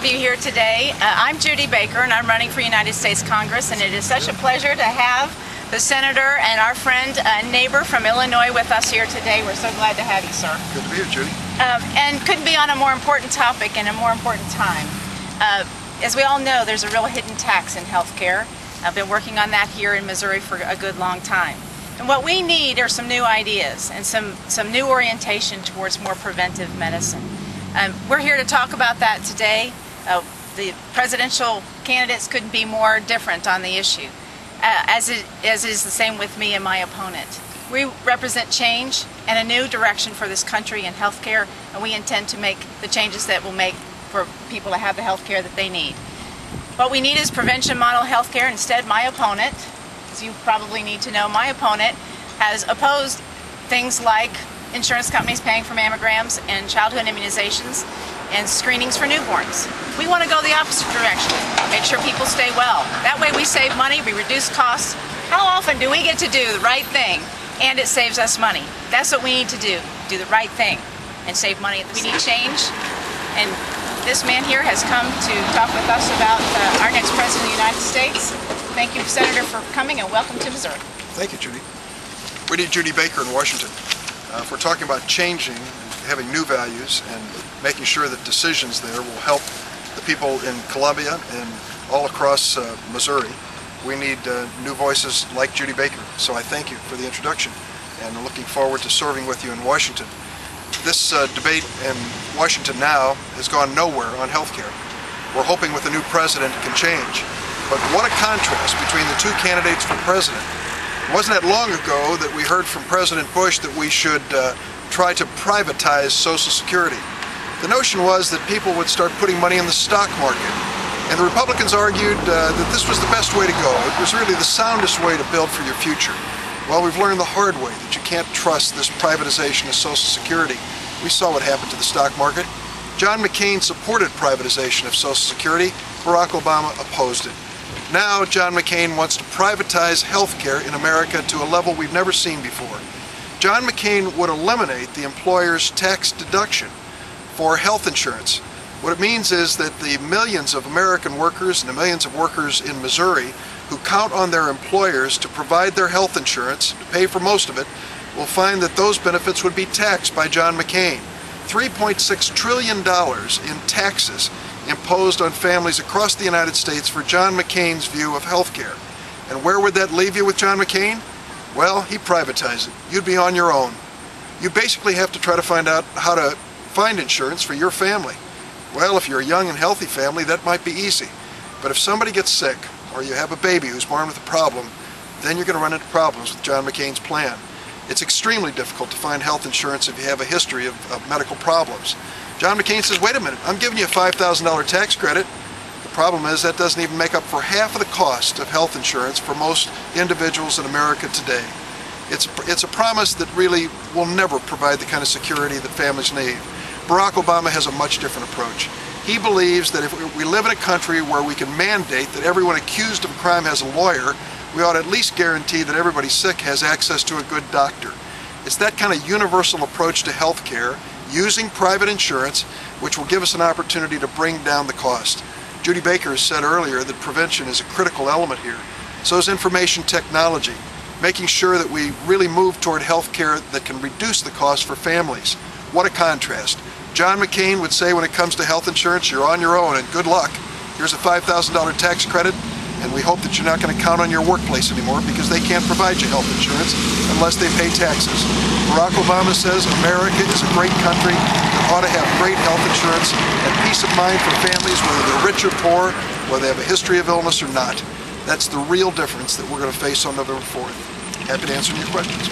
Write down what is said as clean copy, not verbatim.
of you here today. I'm Judy Baker and I'm running for United States Congress, and it is such a pleasure to have the Senator and our friend and neighbor from Illinois with us here today. We're so glad to have you, sir. Good to be here, Judy. And couldn't be on a more important topic and a more important time. As we all know, there's a real hidden tax in health care. I've been working on that here in Missouri for a good long time. And what we need are some new ideas and some new orientation towards more preventive medicine. We're here to talk about that today. The presidential candidates couldn't be more different on the issue, as is the same with me and my opponent. We represent change and a new direction for this country in health care, and we intend to make the changes that will make for people to have the health care that they need. What we need is prevention model health care. Instead, my opponent, as you probably need to know, my opponent has opposed things like insurance companies paying for mammograms and childhood immunizations and screenings for newborns. We want to go the opposite direction, make sure people stay well. That way we save money, we reduce costs. How often do we get to do the right thing and it saves us money? That's what we need to do the right thing and save money. We need change, and this man here has come to talk with us about our next President of the United States. Thank you, Senator, for coming, and welcome to Missouri. Thank you, Judy. We need Judy Baker in Washington. If we're talking about changing, having new values, and making sure that decisions there will help the people in Columbia and all across Missouri, we need new voices like Judy Baker. So I thank you for the introduction, and I'm looking forward to serving with you in Washington. This debate in Washington now has gone nowhere on health care. We're hoping with a new president it can change. But what a contrast between the two candidates for president. It wasn't that long ago that we heard from President Bush that we should try to privatize Social Security. The notion was that people would start putting money in the stock market. And the Republicans argued that this was the best way to go. It was really the soundest way to build for your future. Well, we've learned the hard way that you can't trust this privatization of Social Security. We saw what happened to the stock market. John McCain supported privatization of Social Security. Barack Obama opposed it. Now John McCain wants to privatize health care in America to a level we've never seen before. John McCain would eliminate the employer's tax deduction for health insurance. What it means is that the millions of American workers and the millions of workers in Missouri who count on their employers to provide their health insurance, to pay for most of it, will find that those benefits would be taxed by John McCain. $3.6 trillion in taxes imposed on families across the United States for John McCain's view of health care. And where would that leave you with John McCain? Well, he privatized it. You'd be on your own. You basically have to try to find out how to find insurance for your family. Well, if you're a young and healthy family, that might be easy. But if somebody gets sick, or you have a baby who's born with a problem, then you're going to run into problems with John McCain's plan. It's extremely difficult to find health insurance if you have a history of medical problems. John McCain says, wait a minute, I'm giving you a $5,000 tax credit. The problem is that doesn't even make up for half of the cost of health insurance for most individuals in America today. It's a promise that really will never provide the kind of security that families need. Barack Obama has a much different approach. He believes that if we live in a country where we can mandate that everyone accused of crime has a lawyer, we ought to at least guarantee that everybody sick has access to a good doctor. It's that kind of universal approach to health care, using private insurance, which will give us an opportunity to bring down the cost. Judy Baker has said earlier that prevention is a critical element here. So is information technology, making sure that we really move toward health care that can reduce the cost for families. What a contrast. John McCain would say when it comes to health insurance, you're on your own and good luck. Here's a $5,000 tax credit, and we hope that you're not going to count on your workplace anymore because they can't provide you health insurance unless they pay taxes. Barack Obama says America is a great country that ought to have great health insurance and peace of mind for families, whether they're rich or poor, whether they have a history of illness or not. That's the real difference that we're going to face on November 4th. Happy to answer your questions.